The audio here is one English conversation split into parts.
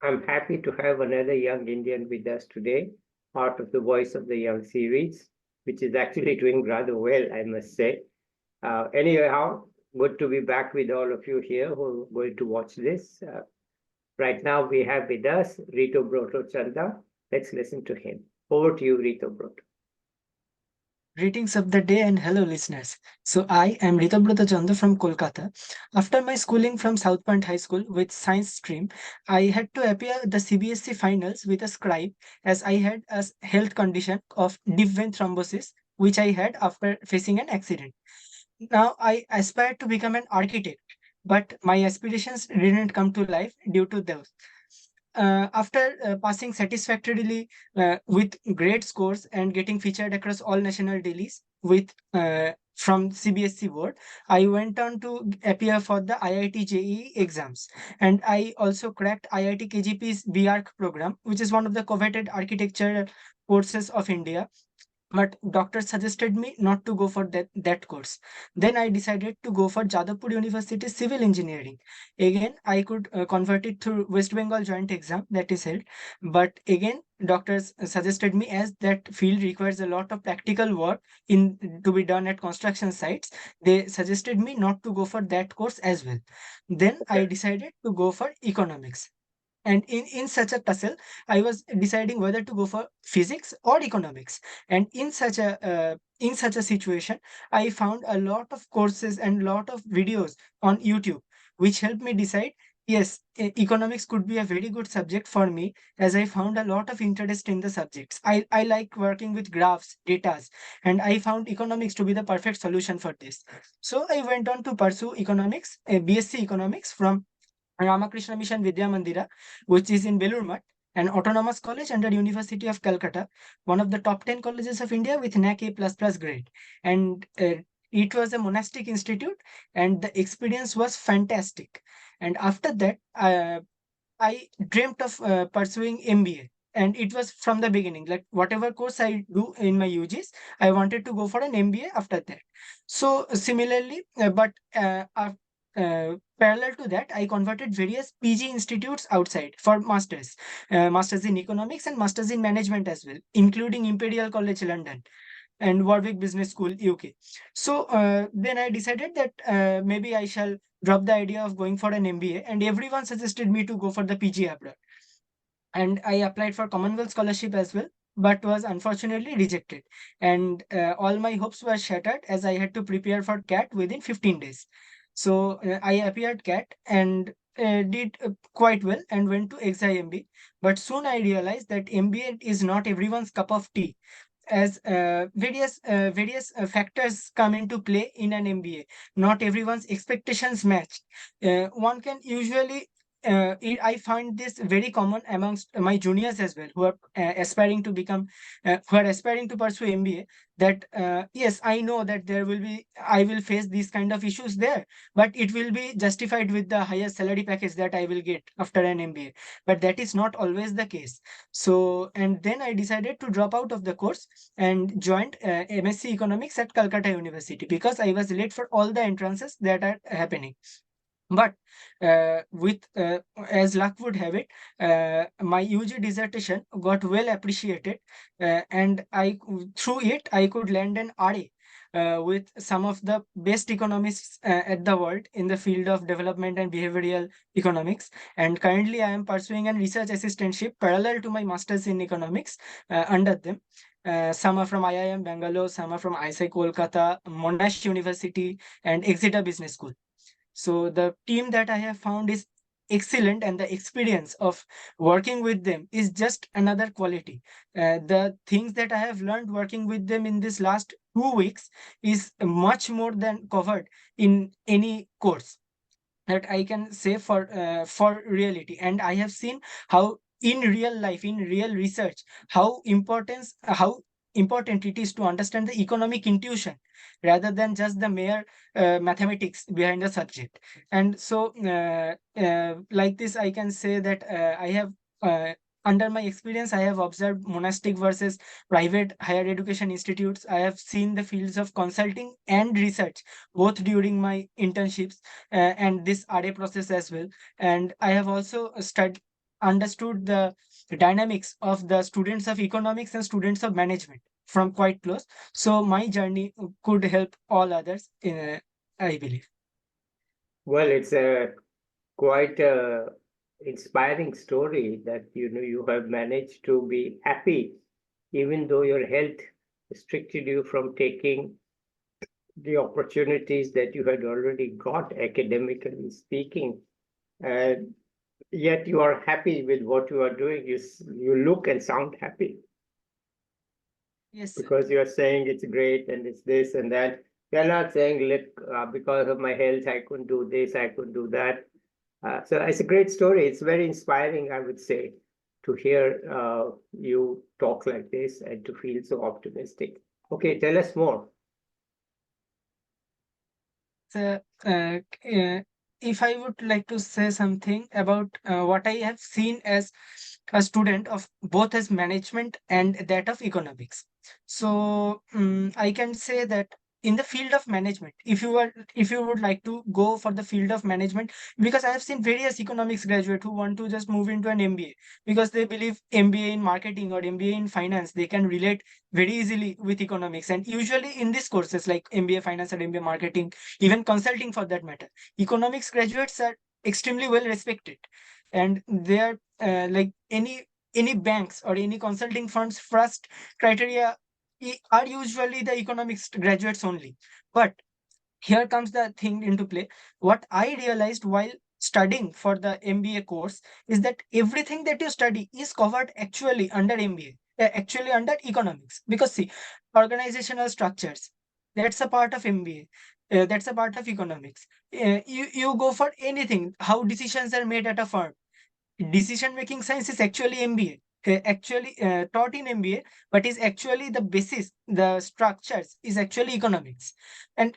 I'm happy to have another young Indian with us today, part of the Voice of the Young series, which is actually doing rather well, I must say. Anyhow, good to be back with all of you here who are going to watch this. Right now, we have with us Ritobroto Chanda. Let's listen to him. Over to you, Ritobroto. Greetings of the day and hello listeners. So I am Ritobroto Chanda from Kolkata. After my schooling from South Point High School with science stream, I had to appear the CBSE finals with a scribe as I had a health condition of deep vein thrombosis which I had after facing an accident. Now I aspired to become an architect, but my aspirations didn't come to life due to those. After passing satisfactorily with great scores and getting featured across all national dailies with from CBSE board, I went on to appear for the IIT-JEE exams, and I also cracked IIT-KGP's B.Arch program, which is one of the coveted architecture courses of India, but doctor suggested me not to go for that course. Then I decided to go for Jadavpur University civil engineering. Again I could convert it through West Bengal joint exam that is held, but again doctors suggested me, as that field requires a lot of practical work in to be done at construction sites, they suggested me not to go for that course as well. Then I decided to go for economics, and in such a tussle I was deciding whether to go for physics or economics. And in such a situation I found a lot of courses and lot of videos on YouTube which helped me decide, yes, economics could be a very good subject for me, as I found a lot of interest in the subjects. I like working with graphs, datas, and I found economics to be the perfect solution for this. So I went on to pursue economics, a B.Sc economics from Ramakrishna Mission Vidyamandira, which is in Belur Math, an autonomous college under University of Calcutta, one of the top 10 colleges of India with NAAC A++ grade. And it was a monastic institute, and the experience was fantastic. And after that, I dreamt of pursuing MBA. And it was from the beginning, like whatever course I do in my UGs, I wanted to go for an MBA after that. So similarly, parallel to that, I converted various PG institutes outside for masters, masters in economics and masters in management as well, including Imperial College London and Warwick Business School, UK. So then I decided that maybe I shall drop the idea of going for an MBA, and everyone suggested me to go for the PG abroad. And I applied for Commonwealth scholarship as well, but was unfortunately rejected. And all my hopes were shattered as I had to prepare for CAT within 15 days. So I appeared CAT and did quite well and went to XIMB. But soon I realized that MBA is not everyone's cup of tea, as various factors come into play in an MBA. Not everyone's expectations match. One can usually I find this very common amongst my juniors as well, who are who are aspiring to pursue MBA. That yes, I know that I will face these kind of issues there, but it will be justified with the higher salary package that I will get after an MBA. But that is not always the case. So, and then I decided to drop out of the course and joined M.Sc Economics at Calcutta University because I was late for all the entrances that are happening. But with as luck would have it, my UG dissertation got well appreciated, and I through it I could land an RA. With some of the best economists at the world in the field of development and behavioral economics. And currently, I am pursuing a research assistantship parallel to my master's in economics under them. Some are from IIM Bangalore, some are from IIT Kolkata, Monash University, and Exeter Business School. So the team that I have found is excellent, and the experience of working with them is just another quality. The things that I have learned working with them in this last 2 weeks is much more than covered in any course that I can say for reality. And I have seen how in real life, in real research, how important it is to understand the economic intuition rather than just the mere mathematics behind the subject. And so, like this, I can say that I have. Under my experience, I have observed monastic versus private higher education institutes. I have seen the fields of consulting and research both during my internships and this RA process as well. And I have also studied. understood the dynamics of the students of economics and students of management from quite close. So my journey could help all others, I believe. Well, it's a quite a inspiring story that you have managed to be happy, even though your health restricted you from taking the opportunities that you had already got academically speaking. And yet you are happy with what you are doing. You look and sound happy Yes, sir. because you are saying it's great and it's this and that. You're not saying, look, because of my health, I couldn't do this, I couldn't do that. So it's a great story. It's very inspiring, I would say, to hear you talk like this and to feel so optimistic. Okay, tell us more. So, if I would like to say something about what I have seen as a student of both as management and that of economics. So I can say that in the field of management, if you would like to go for the field of management, because I have seen various economics graduate who want to just move into an MBA because they believe MBA in marketing or MBA in finance, they can relate very easily with economics. And usually in these courses like MBA finance and MBA marketing, even consulting for that matter, economics graduates are extremely well respected, and they are like any banks or any consulting firms first criteria are usually the economics graduates only. But here comes the thing into play. What I realized while studying for the MBA course is that everything that you study is covered actually under MBA, actually under economics. Because see, organizational structures, that's a part of MBA, that's a part of economics. You go for anything, how decisions are made at a firm. Decision making science is actually MBA, actually taught in MBA, but is actually the basis, the structures is actually economics. And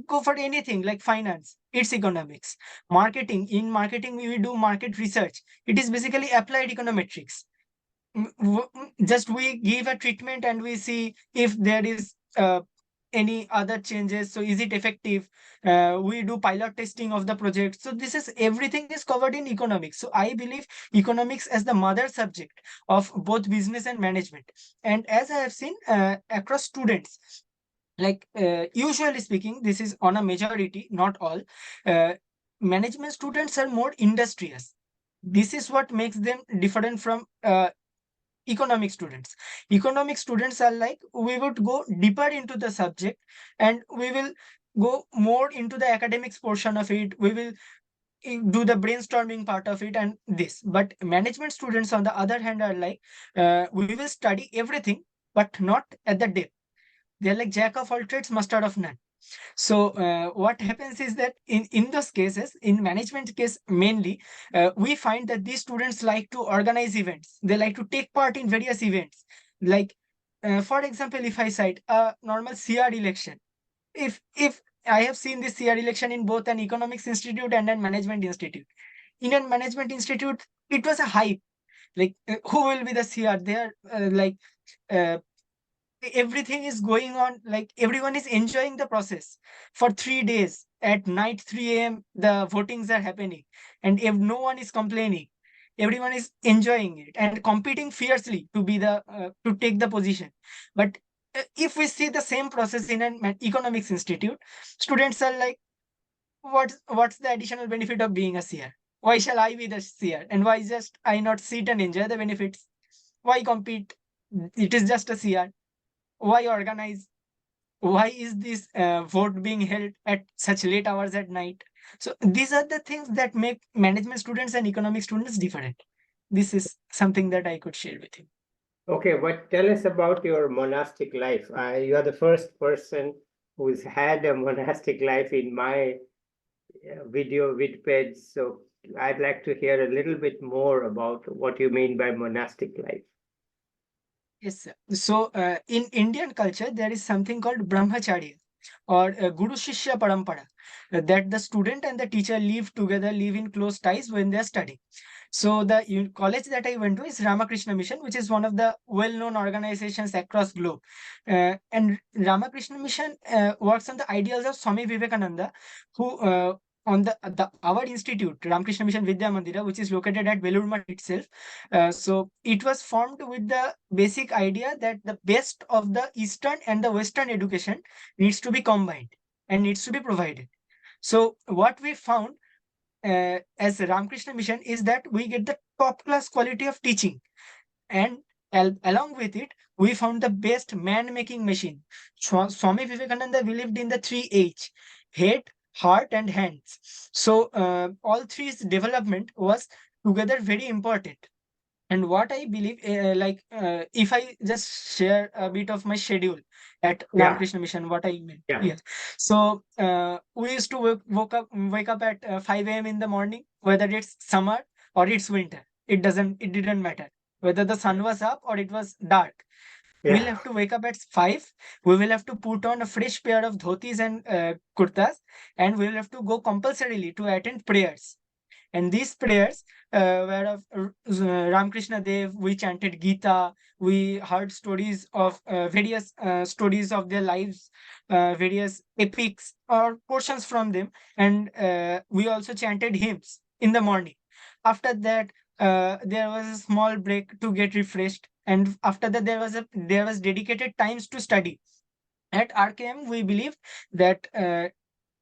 go for anything like finance, it's economics. Marketing, in marketing, we do market research. It is basically applied econometrics. Just we give a treatment and we see if there is any other changes, so is it effective. We do pilot testing of the project. So this is everything is covered in economics. So I believe economics as the mother subject of both business and management. And as I have seen across students, like usually speaking, this is on a majority, not all, uh, management students are more industrious. This is what makes them different from economic students. Economic students are like, we would go deeper into the subject and we will go more into the academics portion of it. We will do the brainstorming part of it and this. But management students on the other hand are like, we will study everything but not at the depth. They're like jack of all trades, master of none. So what happens is that in those cases, in management case mainly, we find that these students like to organize events. They like to take part in various events. Like, for example, if I cite a normal CR election, if I have seen this CR election in both an economics institute and a management institute. In a management institute, it was a hype. Like, who will be the CR? They are uh, everything is going on, like everyone is enjoying the process for 3 days. At night 3 a.m. the votings are happening, and if no one is complaining, everyone is enjoying it and competing fiercely to be the to take the position. But if we see the same process in an economics institute, students are like, what's the additional benefit of being a CR? Why shall I be the CR, and why just I not sit and enjoy the benefits? Why compete? It is just a CR. Why organize? Why is this vote being held at such late hours at night? So these are the things that make management students and economic students different. This is something that I could share with you. Okay, but tell us about your monastic life. You are the first person who's had a monastic life in my video Vidped. So I'd like to hear a little bit more about what you mean by monastic life. Yes, sir. So in Indian culture, there is something called brahmacharya or guru shishya parampara, that the student and the teacher live together, live in close ties when they are studying. So the college that I went to is Ramakrishna Mission, which is one of the well-known organizations across globe. And Ramakrishna Mission works on the ideals of Swami Vivekananda, who on the our institute, Ramakrishna Mission Vidyamandira, which is located at Belur Math itself. So it was formed with the basic idea that the best of the Eastern and the Western education needs to be combined and needs to be provided. So what we found as Ramakrishna Mission is that we get the top class quality of teaching, and along with it, we found the best man-making machine. Swami Vivekananda believed in the three H: head, heart, and hands. So all three's development was together very important. And what I believe, if I just share a bit of my schedule at Yeah. Ramakrishna Mission, what I meant. Yeah. Yes. So we used to wake up at 5 a.m. in the morning, whether it's summer or it's winter. It didn't matter whether the sun was up or it was dark. We'll Yeah. have to wake up at 5. We will have to put on a fresh pair of dhotis and kurtas, and we will have to go compulsorily to attend prayers. And these prayers were of Ramakrishna Dev. We chanted Gita. We heard stories of various stories of their lives, various epics or portions from them. And we also chanted hymns in the morning. After that, there was a small break to get refreshed. And after that, there was dedicated times to study. At RKM, we believe that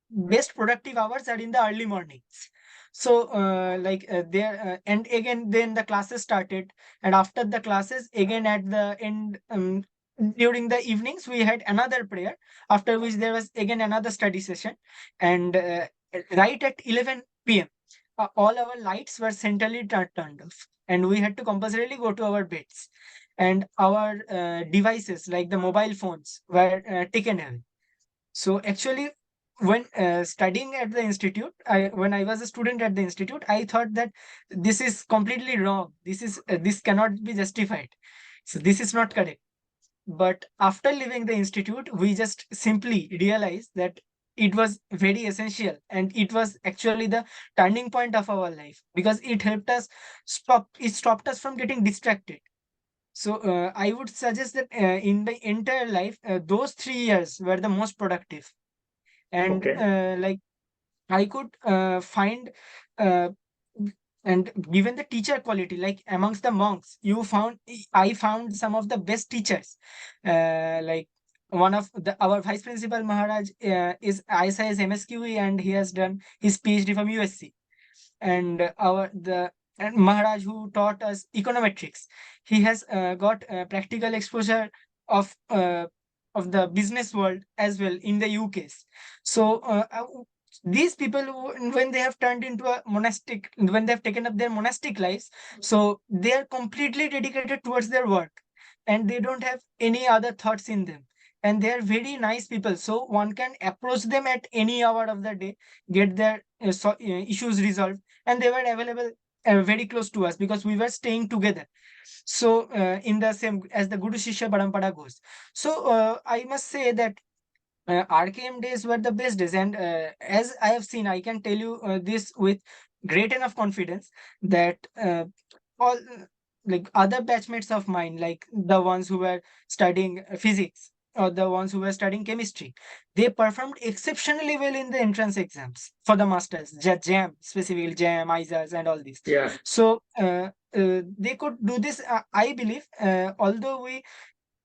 best productive hours are in the early mornings. So there and again then the classes started, and after the classes again at the end, during the evenings we had another prayer, after which there was again another study session. And right at 11 p.m. All our lights were centrally turned off, and we had to compulsorily go to our beds, and our devices like the mobile phones were taken away. So actually, when studying at the institute, when I was a student at the institute, I thought that this is completely wrong. This cannot be justified. So this is not correct. But after leaving the institute, we just simply realized that it was very essential, and it was actually the turning point of our life, because it helped us it stopped us from getting distracted. So I would suggest that in the entire life, those 3 years were the most productive. And Okay. I could find uh, and given the teacher quality, like amongst the monks, I found some of the best teachers. Like one of our vice principal Maharaj is ISIS MSQE, and he has done his PhD from USC. And Maharaj, who taught us econometrics, he has got practical exposure of uh, of the business world as well in the UK's. So these people, when they have turned into a monastic, when they have taken up their monastic lives, so they are completely dedicated towards their work, and they don't have any other thoughts in them, and they are very nice people, so one can approach them at any hour of the day, get their issues resolved. And they were available very close to us, because we were staying together. So in the same as the Guru Shishya Parampara goes. So I must say that RKM days were the best days. And as I have seen, I can tell you this with great enough confidence that all like other batchmates of mine, like the ones who were studying physics or the ones who were studying chemistry, they performed exceptionally well in the entrance exams for the masters, JAM, specifically JAM, ISAs, and all these. Yeah. So they could do this. I believe, although we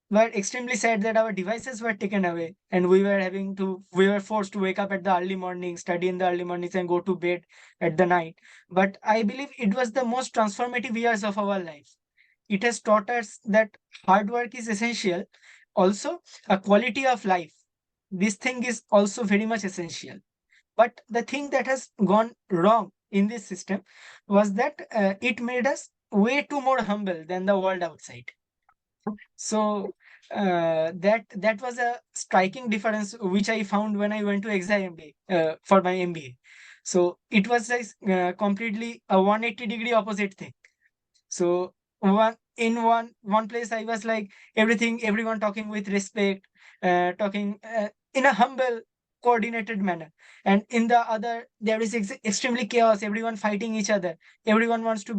were extremely sad that our devices were taken away, and we were forced to wake up at the early morning, study in the early mornings, and go to bed at the night. But I believe it was the most transformative years of our life. It has taught us that hard work is essential. Also, a quality of life, this thing is also very much essential. But the thing that has gone wrong in this system was that it made us way too more humble than the world outside. So that was a striking difference which I found when I went to XIMB for my MBA. So it was like completely a 180-degree opposite thing. So one place I was like everyone talking with respect, talking in a humble, coordinated manner, and in the other there is extremely chaos. Everyone fighting each other. Everyone wants to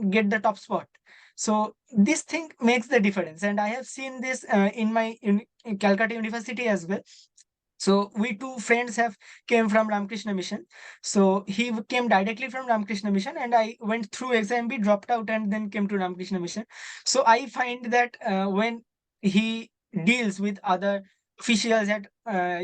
get the top spot. So this thing makes the difference, and I have seen this in Calcutta University as well. So we two friends have came from Ramakrishna Mission. So he came directly from Ramakrishna Mission, and I went through XIMB, dropped out, and then came to Ramakrishna Mission. So I find that when he deals with other officials at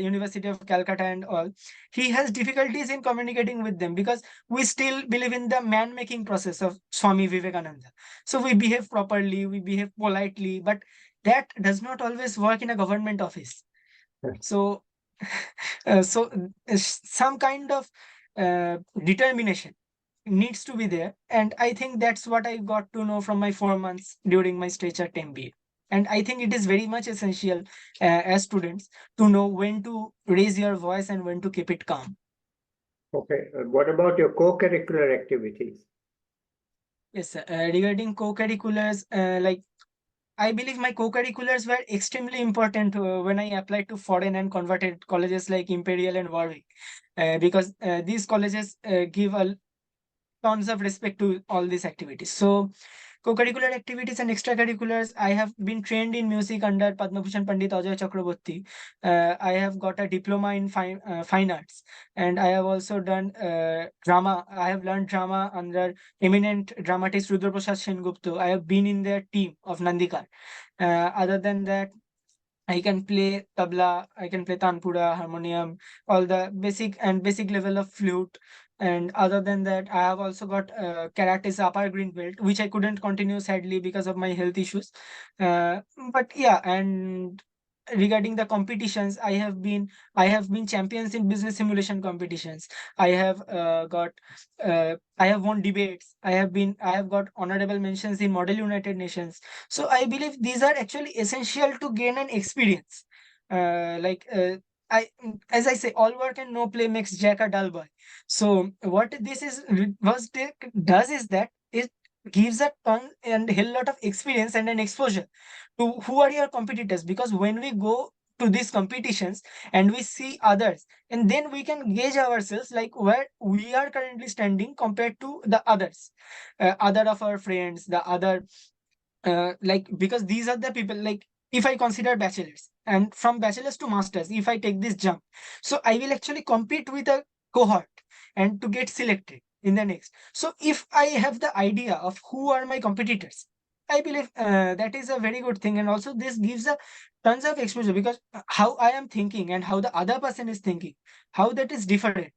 University of Calcutta and all, he has difficulties in communicating with them because we still believe in the man-making process of Swami Vivekananda. So we behave properly, we behave politely, but that does not always work in a government office. So some kind of determination needs to be there, and I think that's what I got to know from my 4 months during my stay at MBA. And I think it is very much essential as students to know when to raise your voice and when to keep it calm. Okay. What about your co-curricular activities? Yes, sir. Regarding co-curriculars, like I believe my co-curriculars were extremely important when I applied to foreign and converted colleges like Imperial and Warwick, because these colleges give a tons of respect to all these activities. So co-curricular activities and extracurriculars, I have been trained in music under Padma Bhushan Pandit Ajay Chakraborty. I have got a diploma in fine arts, and I have also done drama. I have learned drama under eminent dramatist Ritobroto Chanda. I have been in their team of Nandikar. Other than that, I can play tabla, I can play tanpura, harmonium, all the basic level of flute. And other than that, I have also got karate's upper green belt, which I couldn't continue sadly because of my health issues. But yeah, and regarding the competitions, I have been champions in business simulation competitions. I have won debates. I have got honorable mentions in Model United Nations. So I believe these are actually essential to gain an experience. Like as I say, all work and no play makes Jack a dull boy. So what this is was does is that it gives a ton and hell lot of experience and an exposure to who are your competitors. Because when we go to these competitions and we see others, and then we can gauge ourselves like where we are currently standing compared to the others, other of our friends, the other like, because these are the people, like if I consider bachelors and from bachelors to masters, if I take this jump, so I will actually compete with a cohort and to get selected in the next. So if I have the idea of who are my competitors, I believe that is a very good thing. And also this gives a tons of exposure, because how I am thinking and how the other person is thinking, how that is different.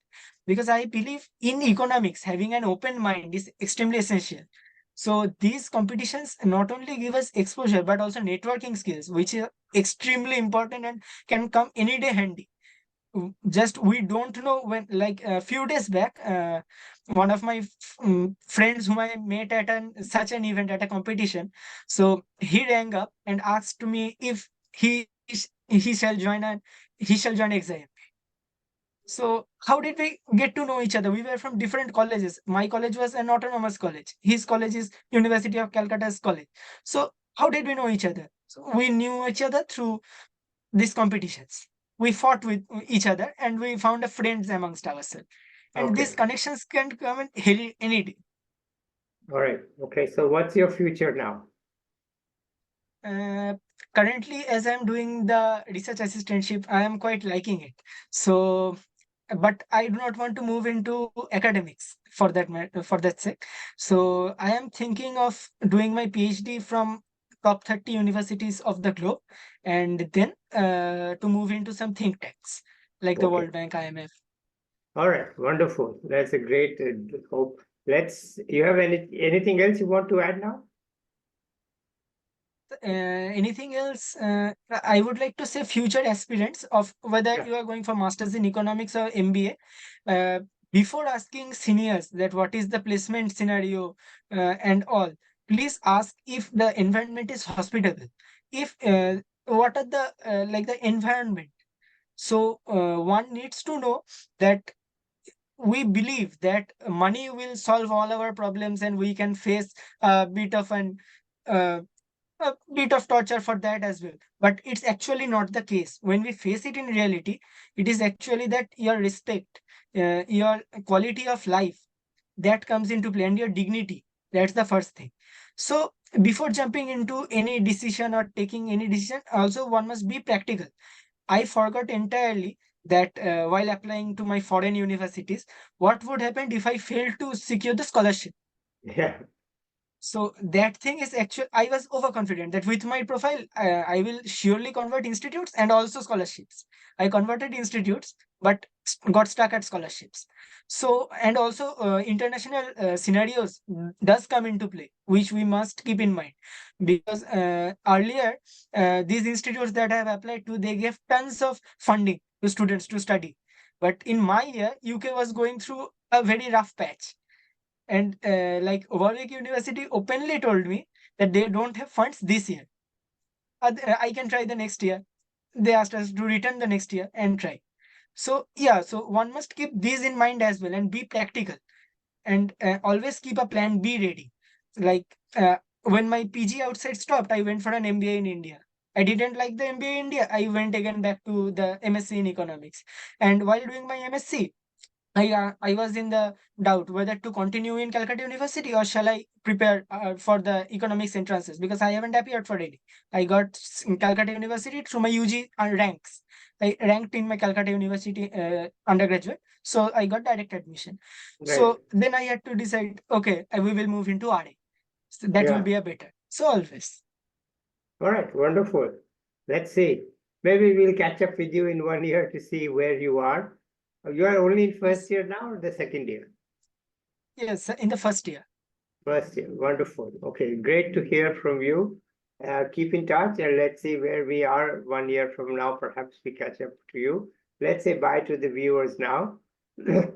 Because I believe in economics having an open mind is extremely essential. So these competitions not only give us exposure but also networking skills, which is extremely important and can come any day handy. Just we don't know when, like a few days back, one of my friends whom I met at such an event at a competition, so he rang up and asked me if he shall join an he shall join exam. So how did we get to know each other? We were from different colleges. My college was an autonomous college. His college is University of Calcutta's college. So how did we know each other? So we knew each other through these competitions. We fought with each other and we found a friends amongst ourselves. And Okay. these connections can come in any day. All right. Okay. So what's your future now? Uh, Currently, as I'm doing the research assistantship, I am quite liking it. So but I do not want to move into academics for for that sake. So I am thinking of doing my PhD from top 30 universities of the globe, and then to move into some think tanks like the Okay. World Bank, IMF. All right. Wonderful. That's a great hope. You have anything else you want to add now? Anything else? I would like to say future aspirants of whether Yeah. you are going for masters in economics or MBA. Before asking seniors that what is the placement scenario and all, please ask if the environment is hospitable. If what are the like the environment. So one needs to know that we believe that money will solve all our problems and we can face uh, a bit of torture for that as well. But it's actually not the case. When we face it in reality, it is actually that your respect, your quality of life, that comes into play, and your dignity. That's the first thing. So before jumping into any decision or taking any decision, also one must be practical. I forgot entirely that while applying to my foreign universities, what would happen if I failed to secure the scholarship? Yeah. So that thing is actually, I was overconfident that with my profile, I will surely convert institutes and also scholarships. I converted institutes, but got stuck at scholarships. So, and also international scenarios does come into play, which we must keep in mind. Because earlier, these institutes that I have applied to, they gave tons of funding to students to study. But in my year, UK was going through a very rough patch. And like Warwick University openly told me that they don't have funds this year. I can try the next year. They asked us to return the next year and try. So yeah, so one must keep these in mind as well and be practical, and always keep a plan B ready. Like when my PG outside stopped, I went for an MBA in India. I didn't like the MBA in India. I went again back to the MSc in economics. And while doing my MSc, I was in the doubt whether to continue in Calcutta University or shall I prepare for the economics entrances, because I haven't appeared for any. I got in Calcutta University through my UG ranks. I ranked in my Calcutta University undergraduate, so I got direct admission. Right. So then I had to decide, okay, we will move into RA. So that will Yeah. be a better. So always. All right. Wonderful. Let's see. Maybe we'll catch up with you in 1 year to see where you are. You are only in first year now or the second year? Yes, in the first year. First year. Wonderful. Okay. Great to hear from you. Keep in touch and let's see where we are 1 year from now. Perhaps we catch up to you. Let's say bye to the viewers now.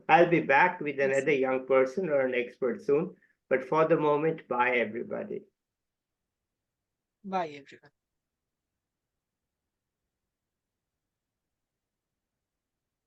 I'll be back with Yes. another young person or an expert soon. But for the moment, bye everybody. Bye everyone.